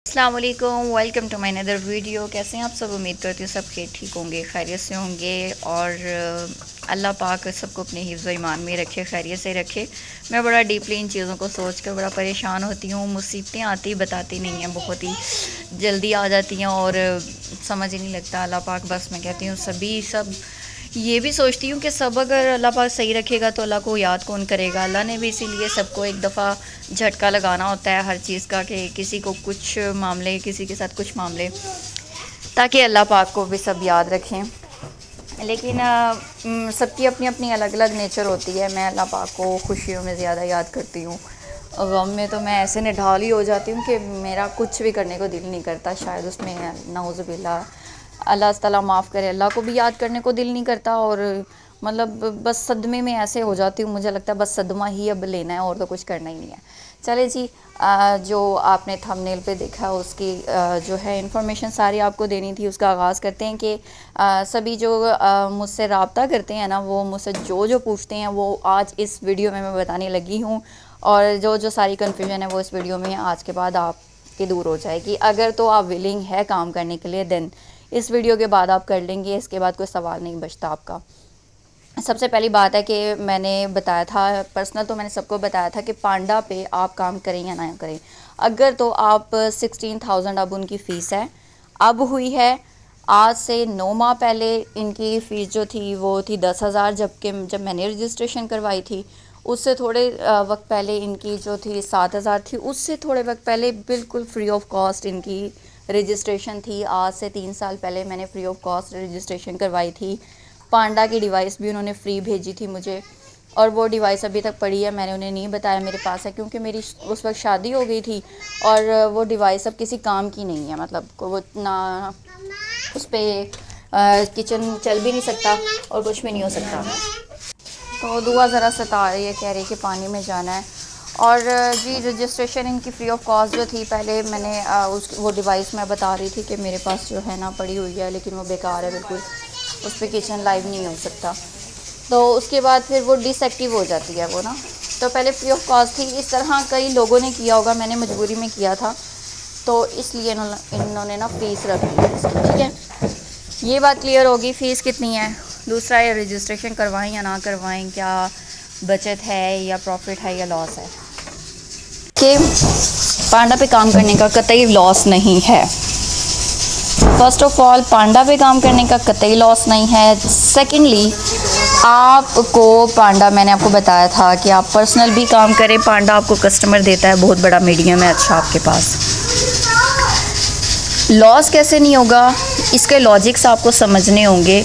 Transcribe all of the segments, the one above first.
अस्सलाम वालेकुम, welcome to my another video. कैसे हैं आप सब? उम्मीद करती हूँ सब ठीक होंगे, खैरियत से होंगे और अल्लाह पाक सबको अपने हिफ्ज़ व ईमान में रखे, खैरियत से रखे। मैं बड़ा डीपली इन चीज़ों को सोच कर बड़ा परेशान होती हूँ। मुसीबतें आती बताती नहीं हैं, बहुत ही जल्दी आ जाती हैं और समझ ही नहीं लगता। अल्लाह पाक बस मैं कहती हूँ सब ये भी सोचती हूँ कि सब अगर अल्लाह पाक सही रखेगा तो अल्लाह को याद कौन करेगा। अल्लाह ने भी इसीलिए सबको एक दफ़ा झटका लगाना होता है हर चीज़ का, कि किसी को कुछ मामले, किसी के साथ कुछ मामले, ताकि अल्लाह पाक को भी सब याद रखें। लेकिन सबकी अपनी अपनी अलग अलग नेचर होती है। मैं अल्लाह पाक को खुशियों में ज़्यादा याद करती हूँ, गम में तो मैं ऐसे निढाली हो जाती हूँ कि मेरा कुछ भी करने को दिल नहीं करता। शायद उसमें नाउज़ुबिल्लाह, अल्लाह ताला माफ़ करे, अल्लाह को भी याद करने को दिल नहीं करता। और मतलब बस सदमे में ऐसे हो जाती हूँ, मुझे लगता है बस सदमा ही अब लेना है और तो कुछ करना ही नहीं है। चले जी, जो आपने थंबनेल पे देखा उसकी जो है इन्फॉर्मेशन सारी आपको देनी थी। उसका आगाज़ करते हैं कि सभी जो मुझसे रब्ता करते हैं ना, वो मुझसे जो पूछते हैं वो आज इस वीडियो में मैं बताने लगी हूँ। और जो सारी कन्फ्यूजन है वो इस वीडियो में आज के बाद आपकी दूर हो जाएगी। अगर तो आप विलिंग है काम करने के लिए, देन इस वीडियो के बाद आप कर लेंगे, इसके बाद कोई सवाल नहीं बचता आपका। सबसे पहली बात है कि मैंने बताया था, पर्सनल तो मैंने सबको बताया था कि पांडा पे आप काम करें या ना करें। अगर तो आप 16,000 अब उनकी फ़ीस है, अब हुई है। आज से 9 माह पहले इनकी फ़ीस जो थी वो थी 10,000, जब मैंने रजिस्ट्रेशन करवाई थी। उससे थोड़े वक्त पहले इनकी जो थी 7,000 थी। उससे थोड़े वक्त पहले बिल्कुल फ्री ऑफ कॉस्ट इनकी रजिस्ट्रेशन थी। आज से 3 साल पहले मैंने फ्री ऑफ कॉस्ट रजिस्ट्रेशन करवाई थी। पांडा की डिवाइस भी उन्होंने फ्री भेजी थी मुझे, और वो डिवाइस अभी तक पड़ी है। मैंने उन्हें नहीं बताया मेरे पास है, क्योंकि मेरी उस वक्त शादी हो गई थी और वो डिवाइस अब किसी काम की नहीं है। मतलब वो ना उस पर किचन चल भी नहीं सकता और कुछ भी नहीं हो सकता। तो दुआ ज़रा सता रही है, कह रही है कि पानी में जाना है। और जी, रजिस्ट्रेशन इनकी फ्री ऑफ कॉस्ट जो थी, पहले मैंने वो डिवाइस मैं बता रही थी कि मेरे पास जो है ना पड़ी हुई है, लेकिन वो बेकार है बिल्कुल, उस पर किचन लाइव नहीं हो सकता। तो उसके बाद फिर वो डिसएक्टिव हो जाती है वो ना। तो पहले फ्री ऑफ कॉस्ट थी। इस तरह कई लोगों ने किया होगा, मैंने मजबूरी में किया था, तो इसलिए इन्होंने ना फ़ीस रख दी है इसकी। ठीक है, ये बात क्लियर होगी। फ़ीस कितनी है। दूसरा, ये रजिस्ट्रेशन करवाएं या ना करवाएं, क्या बचत है या प्रॉफिट है या लॉस है। कि पांडा पे काम करने का कतई लॉस नहीं है। फर्स्ट ऑफ ऑल, पांडा पे काम करने का कतई लॉस नहीं है। सेकेंडली, आपको पांडा, मैंने आपको बताया था कि आप पर्सनल भी काम करें, पांडा आपको कस्टमर देता है, बहुत बड़ा मीडियम है अच्छा आपके पास। लॉस कैसे नहीं होगा, इसके लॉजिक्स आपको समझने होंगे।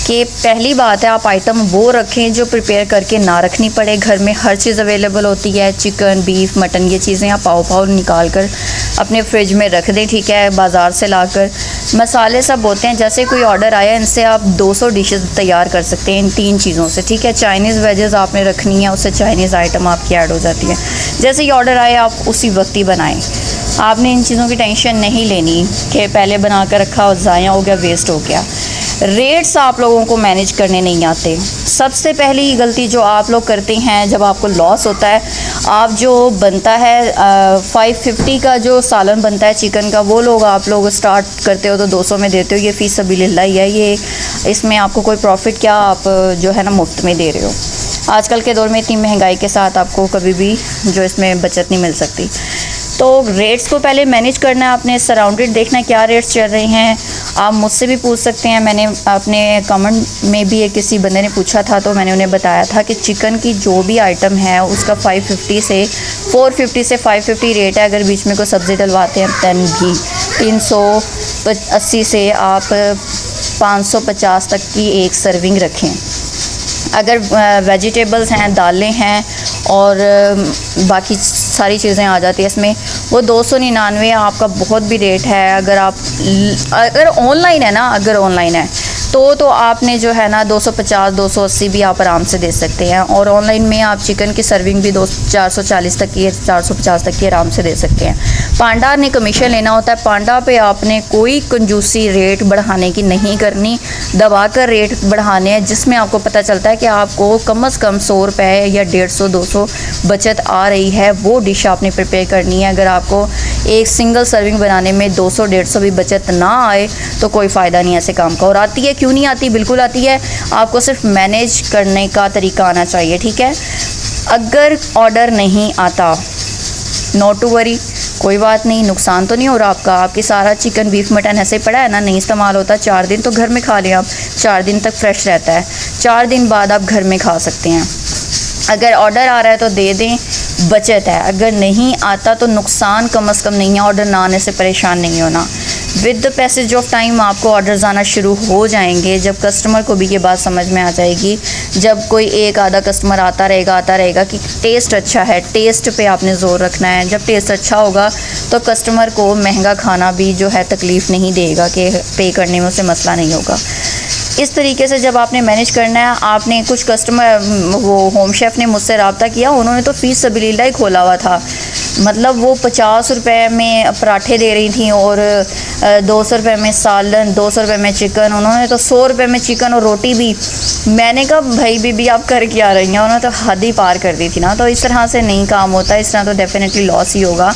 कि पहली बात है, आप आइटम वो रखें जो प्रिपेयर करके ना रखनी पड़े। घर में हर चीज़ अवेलेबल होती है, चिकन, बीफ, मटन, ये चीज़ें आप पाव निकाल कर अपने फ्रिज में रख दें। ठीक है, बाज़ार से लाकर मसाले सब होते हैं। जैसे कोई ऑर्डर आया, इनसे आप 200 डिशेस तैयार कर सकते हैं इन 3 चीज़ों से। ठीक है, चाइनीज़ वेजेस आपने रखनी है, उससे चाइनीज़ आइटम आपकी ऐड हो जाती है। जैसे ही ऑर्डर आए आप उसी वक्त ही बनाएं। आपने इन चीज़ों की टेंशन नहीं लेनी कि पहले बना कर रखा और ज़ाया हो गया, वेस्ट हो गया। रेट्स आप लोगों को मैनेज करने नहीं आते। सबसे पहली गलती जो आप लोग करते हैं, जब आपको लॉस होता है, आप जो बनता है 550 का जो सालन बनता है चिकन का, वो आप लोग स्टार्ट करते हो तो 200 में देते हो। ये फ़ीस सबिलिल्लाह ही है, ये इसमें आपको कोई प्रॉफिट क्या, आप जो है ना मुफ्त में दे रहे हो। आजकल के दौर में इतनी महंगाई के साथ आपको कभी भी जो इसमें बचत नहीं मिल सकती। तो रेट्स को पहले मैनेज करना है, आपने सराउंडेड देखना है क्या रेट्स चल रहे हैं। आप मुझसे भी पूछ सकते हैं। मैंने अपने कमेंट में भी किसी बंदे ने पूछा था, तो मैंने उन्हें बताया था कि चिकन की जो भी आइटम है उसका 450 से 550 रेट है। अगर बीच में कोई सब्ज़ी डलवाते हैं तन भी 380 से आप 550 तक की एक सर्विंग रखें। अगर वेजिटेबल्स हैं, दालें हैं और बाकी सारी चीज़ें आ जाती है इसमें, वो 299 आपका बहुत भी रेट है। अगर ऑनलाइन है ना, अगर ऑनलाइन है तो आपने जो है ना 250 280 भी आप आराम से दे सकते हैं। और ऑनलाइन में आप चिकन की सर्विंग भी 440 तक की, 450 तक की आराम से दे सकते हैं। पांडा ने कमीशन लेना होता है। पांडा पे आपने कोई कंजूसी रेट बढ़ाने की नहीं करनी, दबा कर रेट बढ़ाने हैं, जिसमें आपको पता चलता है कि आपको कम से कम 100 रुपये या 150 200 बचत आ रही है। वो डिश आपने प्रिपेयर करनी है। अगर आपको एक सिंगल सर्विंग बनाने में 200-150 भी बचत ना आए तो कोई फ़ायदा नहीं ऐसे काम का। और आती है, क्यों नहीं आती, बिल्कुल आती है। आपको सिर्फ मैनेज करने का तरीका आना चाहिए, ठीक है। अगर ऑर्डर नहीं आता, नॉट टू वरी, कोई बात नहीं, नुकसान तो नहीं हो रहा आपका। आपकी सारा चिकन बीफ मटन ऐसे पड़ा है ना, नहीं इस्तेमाल होता, 4 दिन तो घर में खा लें आप, 4 दिन तक फ्रेश रहता है, 4 दिन बाद आप घर में खा सकते हैं। अगर ऑर्डर आ रहा है तो दे दें, बचत है। अगर नहीं आता तो नुकसान कम से कम नहीं है। ऑर्डर ना आने से परेशान नहीं होना। With the passage of time आपको ऑर्डर्स आना शुरू हो जाएंगे, जब कस्टमर को भी ये बात समझ में आ जाएगी, जब कोई एक आधा कस्टमर आता रहेगा कि टेस्ट अच्छा है, टेस्ट पे आपने ज़ोर रखना है। जब टेस्ट अच्छा होगा तो कस्टमर को महंगा खाना भी जो है तकलीफ़ नहीं देगा, कि पे करने में उसे मसला नहीं होगा। इस तरीके से जब आपने मैनेज करना है, आपने कुछ कस्टमर, वो होम शेफ़ ने मुझसे रब्ता किया, उन्होंने तो फ़ीस सबीलिल्लाह ही खोला हुआ था। मतलब वो 50 रुपये में पराठे दे रही थी और 200 रुपये में सालन, 200 रुपये में चिकन, उन्होंने तो 100 रुपये में चिकन और रोटी भी। मैंने कहा भाई बीबी आप कर क्या रही हैं, उन्होंने तो हद ही पार कर दी थी ना। तो इस तरह से नहीं काम होता, इस तरह तो डेफिनेटली लॉस ही होगा।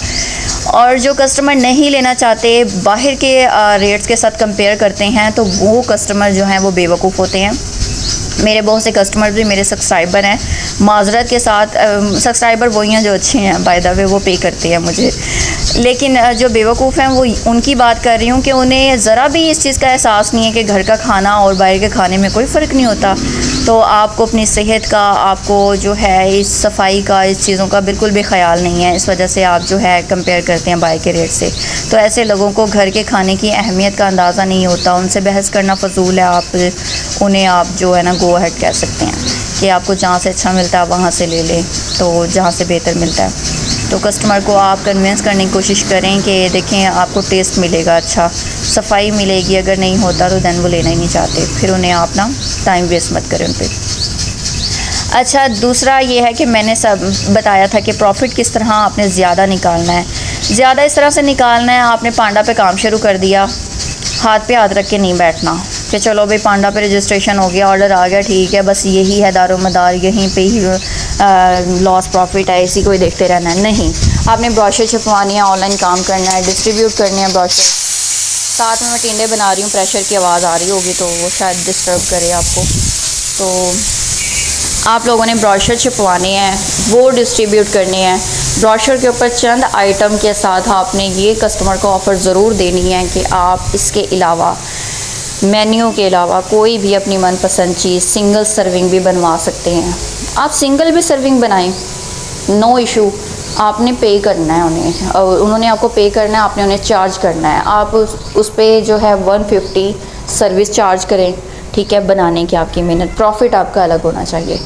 और जो कस्टमर नहीं लेना चाहते, बाहर के रेट्स के साथ कंपेयर करते हैं, तो वो कस्टमर जो हैं वो बेवकूफ़ होते हैं। मेरे बहुत से कस्टमर भी मेरे सब्सक्राइबर हैं, माजरत के साथ, सब्सक्राइबर वही हैं जो अच्छे हैं, बाय द वे वो पे करते हैं मुझे। लेकिन जो बेवकूफ़ हैं वो उनकी बात कर रही हूँ कि उन्हें ज़रा भी इस चीज़ का एहसास नहीं है कि घर का खाना और बाहर के खाने में कोई फ़र्क नहीं होता। तो आपको अपनी सेहत का, आपको जो है इस सफाई का, इस चीज़ों का बिल्कुल भी ख्याल नहीं है। इस वजह से आप जो है कंपेयर करते हैं बाहर के रेट से। तो ऐसे लोगों को घर के खाने की अहमियत का अंदाज़ा नहीं होता, उनसे बहस करना फ़जूल है। उन्हें आप जो है ना गो अहेड कह सकते हैं कि आपको जहाँ से अच्छा मिलता है वहाँ से ले लें, तो जहाँ से बेहतर मिलता है। तो कस्टमर को आप कन्विंस करने की कोशिश करें कि देखें आपको टेस्ट मिलेगा, अच्छा सफाई मिलेगी। अगर नहीं होता तो दैन वो लेना ही नहीं चाहते, फिर उन्हें आप ना टाइम वेस्ट मत करें उन पर। अच्छा, दूसरा ये है कि मैंने सब बताया था कि प्रॉफिट किस तरह आपने ज़्यादा निकालना है। ज़्यादा इस तरह से निकालना है, आपने पांडा पे काम शुरू कर दिया, हाथ पे हाथ रख के नहीं बैठना कि चलो भाई पांडा पे रजिस्ट्रेशन हो गया, ऑर्डर आ गया, ठीक है, बस यही है दारोमदार, यहीं पे ही लॉस प्रॉफिट है, इसी को ही देखते रहना है। नहीं, आपने ब्रोशर छपवानी है, ऑनलाइन काम करना है, डिस्ट्रीब्यूट करने हैं ब्रोशर। साथ में मैं टिंडे बना रही हूँ, प्रेशर की आवाज़ आ रही होगी तो वो शायद डिस्टर्ब करे आपको। तो आप लोगों ने ब्रोशर छपवाने हैं, वो डिस्ट्रीब्यूट करने हैं। ब्रोशर के ऊपर चंद आइटम के साथ आपने ये कस्टमर को ऑफ़र ज़रूर देनी है कि आप इसके अलावा, मेन्यू के अलावा, कोई भी अपनी मनपसंद चीज़ सिंगल सर्विंग भी बनवा सकते हैं। आप सिंगल भी सर्विंग बनाएं, नो इशू। आपने पे करना है उन्हें, और उन्होंने आपको पे करना है, आपने उन्हें चार्ज करना है। आप उस पर जो है 150 सर्विस चार्ज करें, ठीक है, बनाने की आपकी मेहनत, प्रॉफिट आपका अलग होना चाहिए।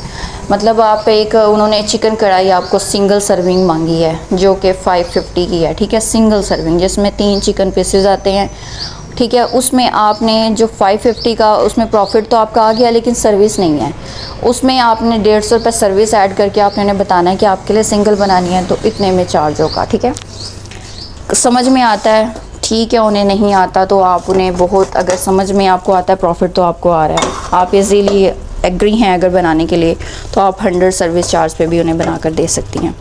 मतलब आप एक, उन्होंने चिकन कढ़ाई आपको सिंगल सर्विंग मांगी है जो कि 550 की है, ठीक है, सिंगल सर्विंग जिसमें 3 चिकन पीसेस आते हैं, ठीक है। उसमें आपने जो 550 का, उसमें प्रॉफिट तो आपका आ गया, लेकिन सर्विस नहीं है। उसमें आपने 150 रुपये सर्विस ऐड करके आपने उन्हें बताना है कि आपके लिए सिंगल बनानी है तो इतने में चार्ज होगा, ठीक है। समझ में आता है, ठीक है। उन्हें नहीं आता तो आप उन्हें बहुत, अगर समझ में आपको आता है, प्रॉफिट तो आपको आ रहा है, आप इजीली एग्री हैं अगर बनाने के लिए, तो आप 100 सर्विस चार्ज पे भी उन्हें बनाकर दे सकती हैं।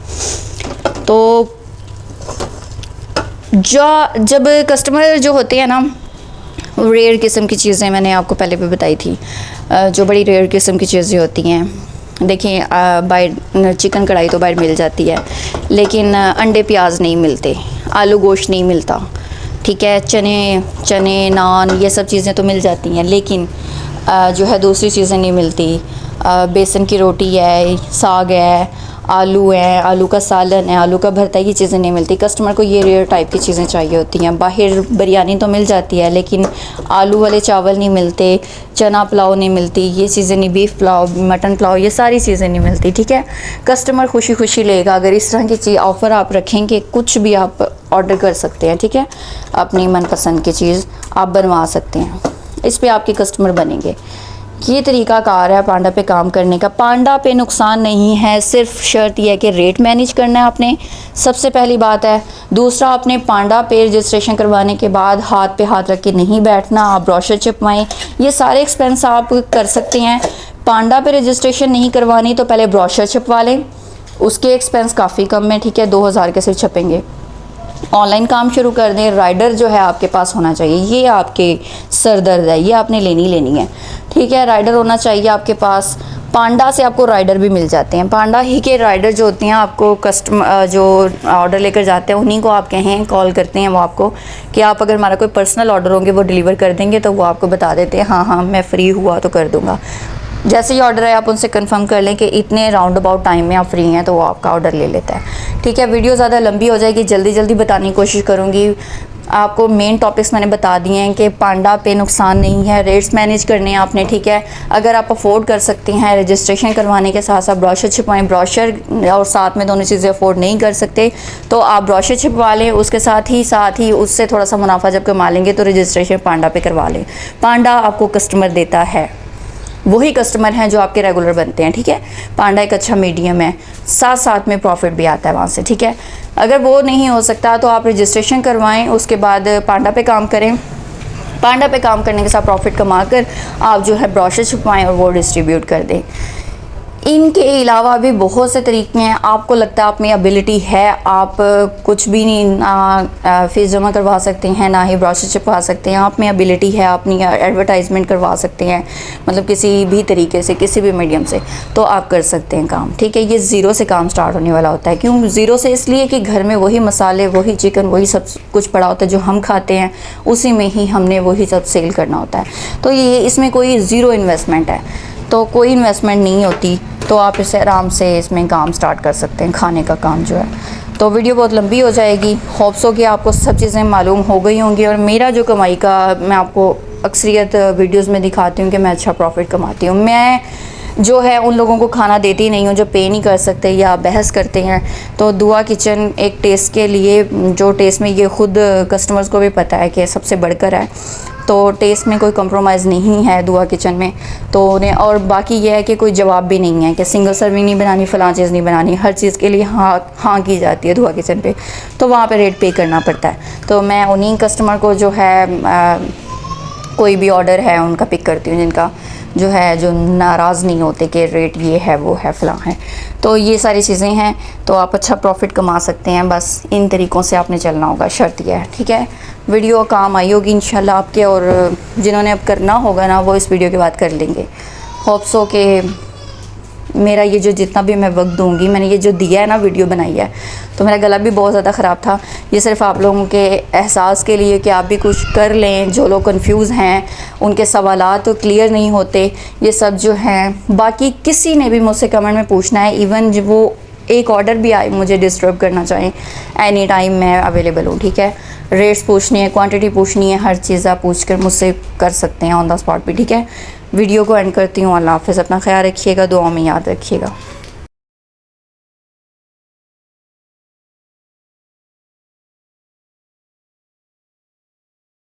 तो जब कस्टमर जो होते हैं ना, रेयर किस्म की चीज़ें मैंने आपको पहले भी बताई थी, जो बड़ी रेयर किस्म की चीज़ें होती हैं। देखिए, बाहर चिकन कढ़ाई तो बाहर मिल जाती है, लेकिन अंडे प्याज नहीं मिलते, आलू गोश्त नहीं मिलता, ठीक है, चने नान ये सब चीज़ें तो मिल जाती हैं, लेकिन जो है दूसरी चीज़ें नहीं मिलती। बेसन की रोटी है, साग है, आलू है, आलू का सालन है, आलू का भरता, ये चीज़ें नहीं मिलती। कस्टमर को ये रेयर टाइप की चीज़ें चाहिए होती हैं। बाहर बिरयानी तो मिल जाती है, लेकिन आलू वाले चावल नहीं मिलते, चना पुलाव नहीं मिलती, ये चीज़ें नहीं, बीफ पुलाव, मटन पुलाव, ये सारी चीज़ें नहीं मिलती, ठीक है। कस्टमर खुशी खुशी लेगा अगर इस तरह की चीज़ ऑफ़र आप रखेंगे। कुछ भी आप ऑर्डर कर सकते हैं, ठीक है, अपनी मनपसंद की चीज़ आप बनवा सकते हैं, इस पर आपके कस्टमर बनेंगे। ये तरीका कार है पांडा पे काम करने का। पांडा पे नुकसान नहीं है, सिर्फ शर्त यह है कि रेट मैनेज करना है आपने, सबसे पहली बात है। दूसरा, आपने पांडा पे रजिस्ट्रेशन करवाने के बाद हाथ पे हाथ रख के नहीं बैठना, आप ब्रोशर छपवाएं, ये सारे एक्सपेंस आप कर सकते हैं। पांडा पे रजिस्ट्रेशन नहीं करवानी तो पहले ब्रोशर छपवा लें, उसके एक्सपेंस काफ़ी कम है, ठीक है, 2000 के सिर्फ छपेंगे। ऑनलाइन काम शुरू कर दें, राइडर जो है आपके पास होना चाहिए। ये आपके सर दर्द है, ये आपने लेनी है, ठीक है। राइडर होना चाहिए आपके पास। पांडा से आपको राइडर भी मिल जाते हैं। पांडा ही के राइडर जो होते हैं आपको कस्टमर जो ऑर्डर लेकर जाते हैं उन्हीं को आप कहें, कॉल करते हैं वो आपको कि आप अगर हमारा कोई पर्सनल ऑर्डर होंगे वो डिलीवर कर देंगे, तो वो आपको बता देते हैं हाँ मैं फ्री हुआ तो कर दूँगा। जैसे ही ऑर्डर है आप उनसे कंफर्म कर लें कि इतने राउंड अबाउट टाइम में आप फ्री हैं, तो वो आपका ऑर्डर ले लेता है, ठीक है। वीडियो ज़्यादा लंबी हो जाएगी, जल्दी बताने की कोशिश करूँगी। आपको मेन टॉपिक्स मैंने बता दिए हैं कि पांडा पे नुकसान नहीं है, रेट्स मैनेज करने हैं आपने, ठीक है। अगर आप अफोर्ड कर सकते हैं रजिस्ट्रेशन करवाने के साथ साथ ब्रोशर छिपवाएं, ब्रोशर और साथ में दोनों चीज़ें अफोर्ड नहीं कर सकते तो आप ब्रोशर छिपवा लें, उसके साथ ही उससे थोड़ा सा मुनाफा जब कमा लेंगे तो रजिस्ट्रेशन पांडा पे करवा लें। पांडा आपको कस्टमर देता है, वही कस्टमर हैं जो आपके रेगुलर बनते हैं, ठीक है। पांडा एक अच्छा मीडियम है, साथ में प्रॉफिट भी आता है वहाँ से, ठीक है। अगर वो नहीं हो सकता तो आप रजिस्ट्रेशन करवाएं, उसके बाद पांडा पे काम करें। पांडा पे काम करने के साथ प्रॉफिट कमा कर आप जो है ब्रोशर छुपवाएं और वो डिस्ट्रीब्यूट कर दें। इनके अलावा भी बहुत से तरीके हैं। आपको लगता है आप में एबिलिटी है, आप कुछ भी नहीं फीस जमा करवा सकते हैं, ना ही ब्रोशर छपवा सकते हैं, आप में एबिलिटी है, अपनी एडवर्टाइजमेंट करवा सकते हैं, मतलब किसी भी तरीके से, किसी भी मीडियम से, तो आप कर सकते हैं काम, ठीक है। ये ज़ीरो से काम स्टार्ट होने वाला होता है। क्यों ज़ीरो से? इसलिए कि घर में वही मसाले, वही चिकन, वही सब कुछ पड़ा होता है जो हम खाते हैं, उसी में ही हमने वही सब सेल करना होता है। तो ये इसमें कोई ज़ीरो इन्वेस्टमेंट है, तो कोई इन्वेस्टमेंट नहीं होती, तो आप इसे आराम से इसमें काम स्टार्ट कर सकते हैं, खाने का काम जो है। तो वीडियो बहुत लंबी हो जाएगी, होप्स हो कि आपको सब चीज़ें मालूम हो गई होंगी। और मेरा जो कमाई का मैं आपको अक्सरियत वीडियोस में दिखाती हूँ कि मैं अच्छा प्रॉफिट कमाती हूँ। मैं जो है उन लोगों को खाना देती नहीं हूँ जो पे नहीं कर सकते या बहस करते हैं। तो दुआ किचन एक टेस्ट के लिए, जो टेस्ट में ये ख़ुद कस्टमर्स को भी पता है कि सबसे बढ़कर है, तो टेस्ट में कोई कंप्रोमाइज़ नहीं है दुआ किचन में। तो उन्हें, और बाकी ये है कि कोई जवाब भी नहीं है कि सिंगल सर्विंग नहीं बनानी, फ़लाँ चीज़ नहीं बनानी, हर चीज़ के लिए हाँ की जाती है दुआ किचन पे, तो वहाँ पे रेट पे करना पड़ता है। तो मैं उन्हीं कस्टमर को जो है कोई भी ऑर्डर है उनका पिक करती हूँ, जिनका जो है जो नाराज़ नहीं होते कि रेट ये है वो है फ़लाँ है। तो ये सारी चीज़ें हैं, तो आप अच्छा प्रॉफिट कमा सकते हैं। बस इन तरीक़ों से आपने चलना होगा, शर्त यह है, ठीक है। वीडियो काम आई होगी इंशाल्लाह आपके, और जिन्होंने अब करना होगा ना वो इस वीडियो के बाद कर लेंगे। होप्स हो कि मेरा ये जो जितना भी मैं वक्त दूंगी, मैंने ये जो दिया है ना, वीडियो बनाई है, तो मेरा गला भी बहुत ज़्यादा ख़राब था। ये सिर्फ आप लोगों के एहसास के लिए कि आप भी कुछ कर लें। जो लोग कंफ्यूज हैं, उनके सवालात तो क्लियर नहीं होते, ये सब जो हैं। बाकी किसी ने भी मुझसे कमेंट में पूछना है, इवन जब वो एक ऑर्डर भी आए मुझे डिस्टर्ब करना चाहें, एनी टाइम मैं अवेलेबल हूँ, ठीक है। रेट्स पूछनी है, क्वांटिटी पूछनी है, हर चीज़ आप पूछ कर मुझसे कर सकते हैं ऑन द स्पॉट भी, ठीक है। वीडियो को एंड करती हूँ। अल्लाह हाफ़िज़, अपना ख्याल रखिएगा, दुआ में याद रखिएगा।